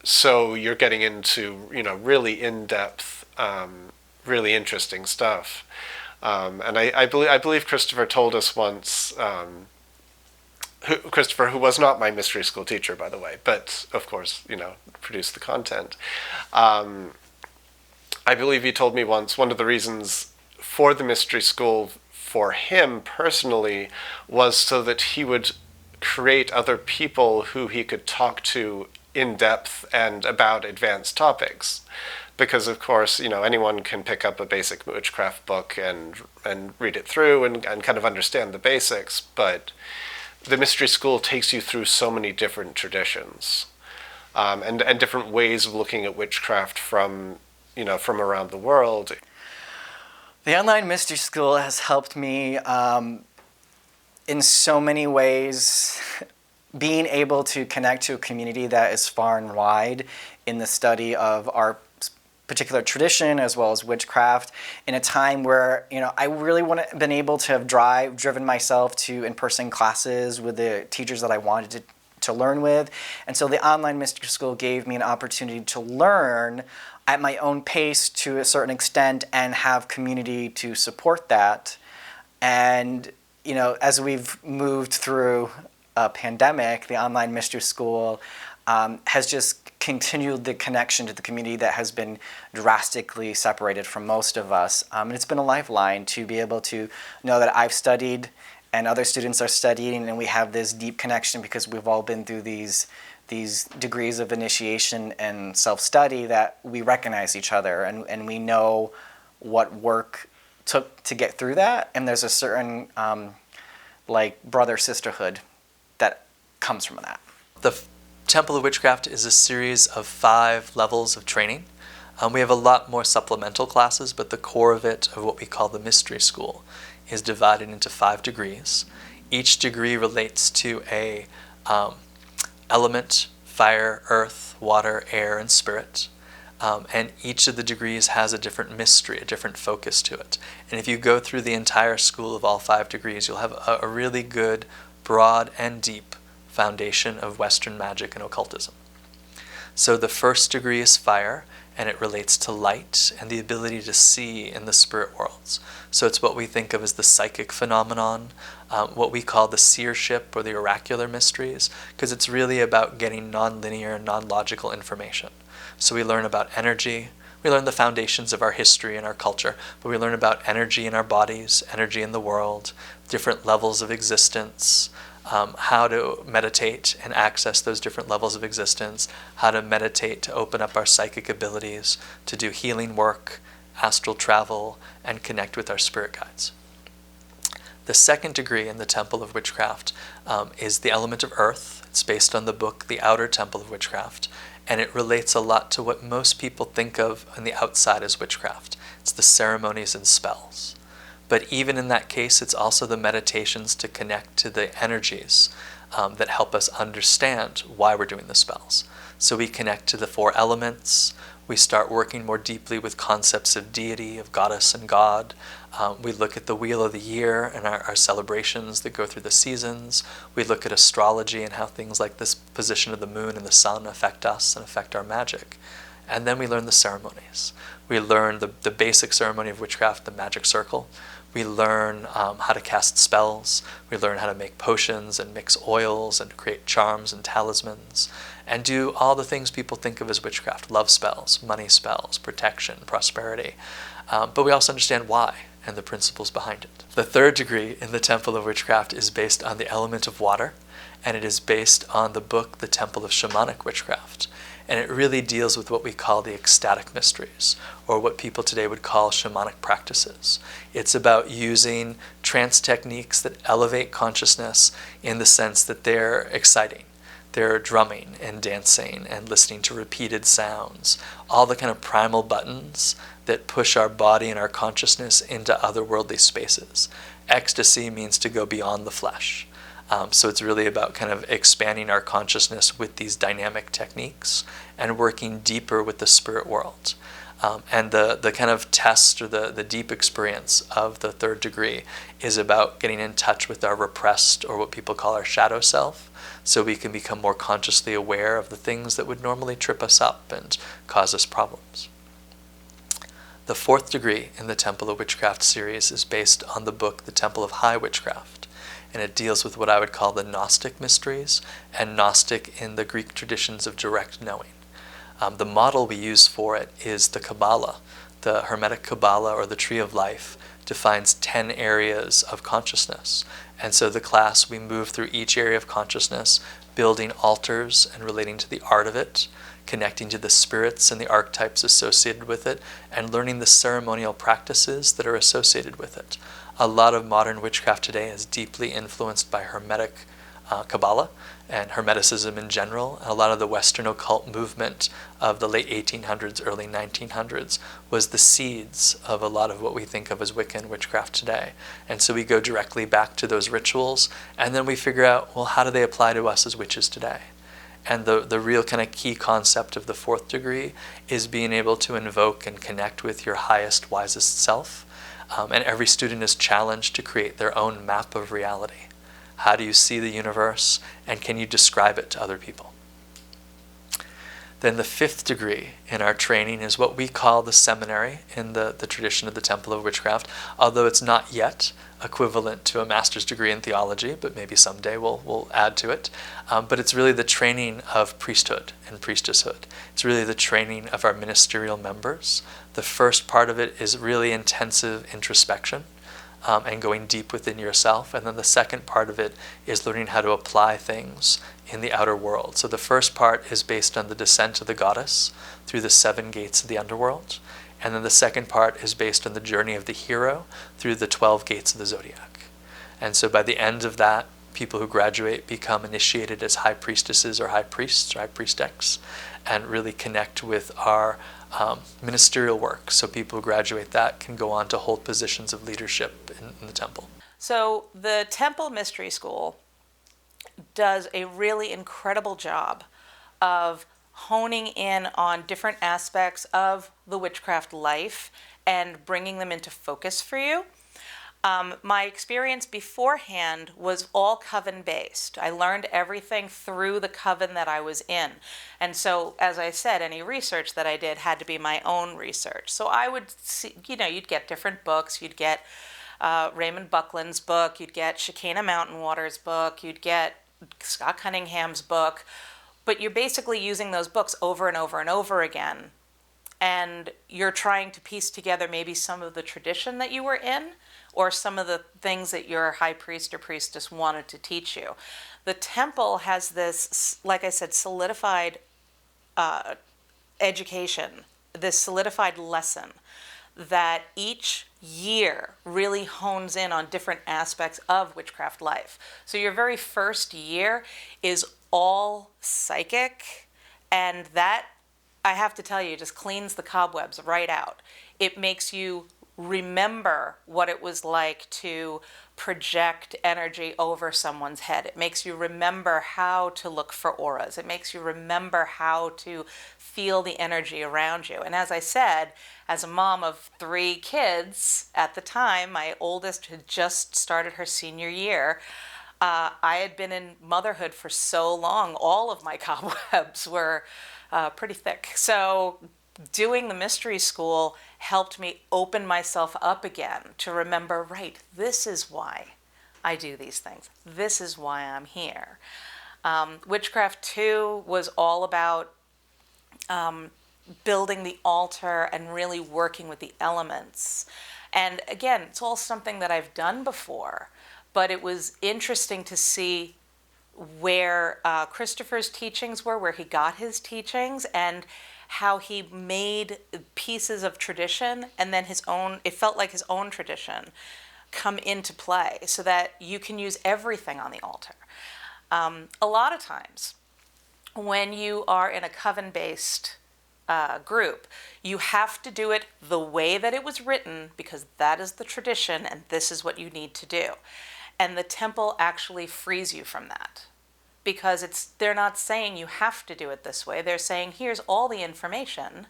Speaker 12: So you're getting into, you know, really in-depth, really interesting stuff. And I believe Christopher told us once, Christopher, who was not my mystery school teacher, by the way, but of course, you know, produced the content. I believe he told me once one of the reasons for the mystery school for him personally was so that he would create other people who he could talk to in depth and about advanced topics. Because, of course, you know, anyone can pick up a basic witchcraft book and read it through and kind of understand the basics, but the mystery school takes you through so many different traditions and different ways of looking at witchcraft from, you know, from around the world.
Speaker 2: The online mystery school has helped me in so many ways. Being able to connect to a community that is far and wide in the study of our particular tradition as well as witchcraft in a time where, you know, I really been able to have driven myself to in-person classes with the teachers that I wanted to learn with. And so the online mystery school gave me an opportunity to learn at my own pace to a certain extent and have community to support that. And, you know, as we've moved through a pandemic, the online mystery school has just continued the connection to the community that has been drastically separated from most of us. And it's been a lifeline to be able to know that I've studied and other students are studying, and we have this deep connection because we've all been through these degrees of initiation and self-study that we recognize each other and we know what work took to get through that. And there's a certain like brother-sisterhood that comes from that.
Speaker 1: The Temple of Witchcraft is a series of 5 levels of training. We have a lot more supplemental classes, but the core of it, of what we call the mystery school, is divided into 5 degrees. Each degree relates to a element: fire, earth, water, air, and spirit. And each of the degrees has a different mystery, a different focus to it. And if you go through the entire school of all 5 degrees, you'll have a really good, broad, and deep foundation of Western magic and occultism. So the first degree is fire, and it relates to light and the ability to see in the spirit worlds. So it's what we think of as the psychic phenomenon, what we call the seership or the oracular mysteries, because it's really about getting non-linear, non-logical information. So we learn about energy, we learn the foundations of our history and our culture, but we learn about energy in our bodies, energy in the world, different levels of existence, how to meditate and access those different levels of existence, how to meditate to open up our psychic abilities, to do healing work, astral travel, and connect with our spirit guides. The second degree in the Temple of Witchcraft is the element of earth. It's based on the book, The Outer Temple of Witchcraft, and it relates a lot to what most people think of on the outside as witchcraft. It's the ceremonies and spells. But even in that case, it's also the meditations to connect to the energies that help us understand why we're doing the spells. So we connect to the 4 elements. We start working more deeply with concepts of deity, of goddess and god. We look at the wheel of the year and our celebrations that go through the seasons. We look at astrology and how things like this position of the moon and the sun affect us and affect our magic. And then we learn the ceremonies. We learn the basic ceremony of witchcraft, the magic circle. We learn how to cast spells. We learn how to make potions and mix oils and create charms and talismans and do all the things people think of as witchcraft: love spells, money spells, protection, prosperity. But we also understand why and the principles behind it. The third degree in the Temple of Witchcraft is based on the element of water, and it is based on the book, The Temple of Shamanic Witchcraft. And it really deals with what we call the ecstatic mysteries, or what people today would call shamanic practices. It's about using trance techniques that elevate consciousness in the sense that they're exciting. They're drumming and dancing and listening to repeated sounds, all the kind of primal buttons that push our body and our consciousness into otherworldly spaces. Ecstasy means to go beyond the flesh. So it's really about kind of expanding our consciousness with these dynamic techniques and working deeper with the spirit world. And the kind of test or the deep experience of the third degree is about getting in touch with our repressed, or what people call our shadow self, so we can become more consciously aware of the things that would normally trip us up and cause us problems. The fourth degree in the Temple of Witchcraft series is based on the book, The Temple of High Witchcraft, and it deals with what I would call the Gnostic mysteries, and Gnostic in the Greek traditions of direct knowing. The model we use for it is the Kabbalah. The Hermetic Kabbalah, or the Tree of Life, defines 10 areas of consciousness. And so the class, we move through each area of consciousness, building altars and relating to the art of it, connecting to the spirits and the archetypes associated with it, and learning the ceremonial practices that are associated with it. A lot of modern witchcraft today is deeply influenced by Hermetic Kabbalah and Hermeticism in general. A lot of the Western occult movement of the late 1800s, early 1900s was the seeds of a lot of what we think of as Wiccan witchcraft today. And so we go directly back to those rituals, and then we figure out, well, how do they apply to us as witches today? And the real kind of key concept of the fourth degree is being able to invoke and connect with your highest, wisest self. And every student is challenged to create their own map of reality. How do you see the universe, and can you describe it to other people? Then the fifth degree in our training is what we call the seminary in the tradition of the Temple of Witchcraft, although it's not yet equivalent to a master's degree in theology, but maybe someday we'll add to it. But it's really the training of priesthood and priestesshood. It's really the training of our ministerial members. The first part of it is really intensive introspection and going deep within yourself. And then the second part of it is learning how to apply things in the outer world. So the first part is based on the descent of the goddess through the 7 gates of the underworld. And then the second part is based on the journey of the hero through the 12 gates of the zodiac. And so by the end of that, people who graduate become initiated as high priestesses or high priests or high priestess, and really connect with our ministerial work. So people who graduate that can go on to hold positions of leadership in the temple.
Speaker 7: So the Temple Mystery School does a really incredible job of honing in on different aspects of the witchcraft life and bringing them into focus for you. My experience beforehand was all coven based. I learned everything through the coven that I was in. And so, as I said, any research that I did had to be my own research. So I would see, you'd get different books. You'd get Raymond Buckland's book, you'd get Shekinah Mountain Water's book, you'd get Scott Cunningham's book, but you're basically using those books over and over and over again. And you're trying to piece together maybe some of the tradition that you were in, or some of the things that your high priest or priestess wanted to teach you. The temple has this, like I said, solidified education, this solidified lesson that each year really hones in on different aspects of witchcraft life. So your very first year is all psychic, and that, I have to tell you, just cleans the cobwebs right out. It makes you remember what it was like to project energy over someone's head. It makes you remember how to look for auras. It makes you remember how to feel the energy around you. And as I said, as a mom of 3 kids at the time, my oldest had just started her senior year. I had been in motherhood for so long, all of my cobwebs were pretty thick. So doing the mystery school helped me open myself up again to remember, right, this is why I do these things. This is why I'm here. Witchcraft 2 was all about building the altar and really working with the elements. And again, it's all something that I've done before, but it was interesting to see where Christopher's teachings were, where he got his teachings, and how he made pieces of tradition and then his own, it felt like his own tradition, come into play so that you can use everything on the altar. A lot of times when you are in a coven-based group, you have to do it the way that it was written because that is the tradition and this is what you need to do. And the temple actually frees you from that. Because they're not saying you have to do it this way. They're saying, here's all the information.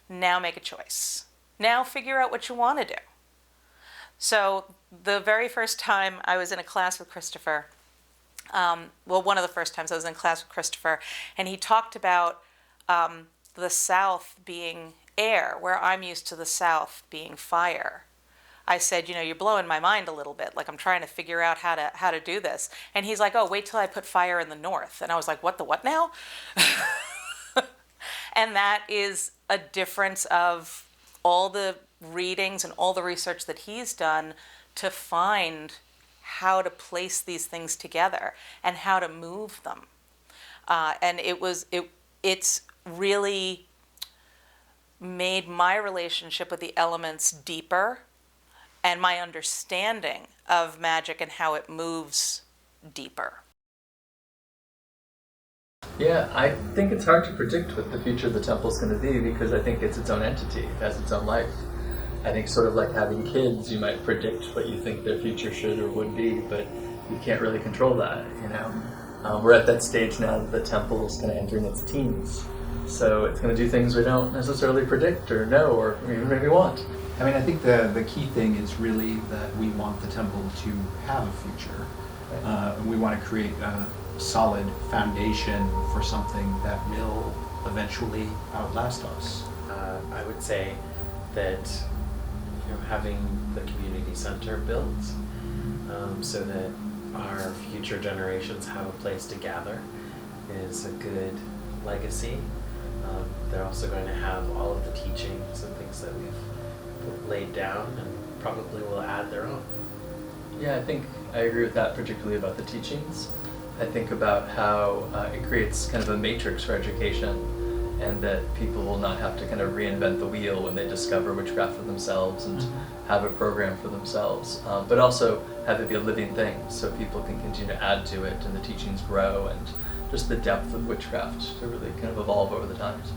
Speaker 7: Now make a choice. Now figure out what you want to do. So the very first time I was in a class with Christopher, one of the first times I was in class with Christopher, and he talked about the South being air, where I'm used to the South being fire. I said, you're blowing my mind a little bit. Like, I'm trying to figure out how to do this. And he's like, oh, wait till I put fire in the North. And I was like, what the what now? And that is a difference of all the readings and all the research that he's done to find how to place these things together and how to move them. And it's really made my relationship with the elements deeper, and my understanding of magic and how it moves deeper.
Speaker 1: Yeah, I think it's hard to predict what the future of the temple is going to be because I think it's its own entity. It has its own life. I think sort of like having kids, you might predict what you think their future should or would be, but you can't really control that, We're at that stage now that the temple is kind of entering its teens. So it's going to do things we don't necessarily predict or know or even maybe want.
Speaker 3: I mean, I think the key thing is really that we want the temple to have a future. We want to create a solid foundation for something that will eventually outlast us.
Speaker 4: I would say that having the community center built so that our future generations have a place to gather is a good legacy. They're also going to have all of the teachings and things that we've laid down and probably will add their own.
Speaker 1: Yeah, I think I agree with that, particularly about the teachings. I think about how it creates kind of a matrix for education and that people will not have to kind of reinvent the wheel when they discover witchcraft for themselves and have a program for themselves, but also have it be a living thing so people can continue to add to it and the teachings grow and just the depth of witchcraft to really kind of evolve over the times.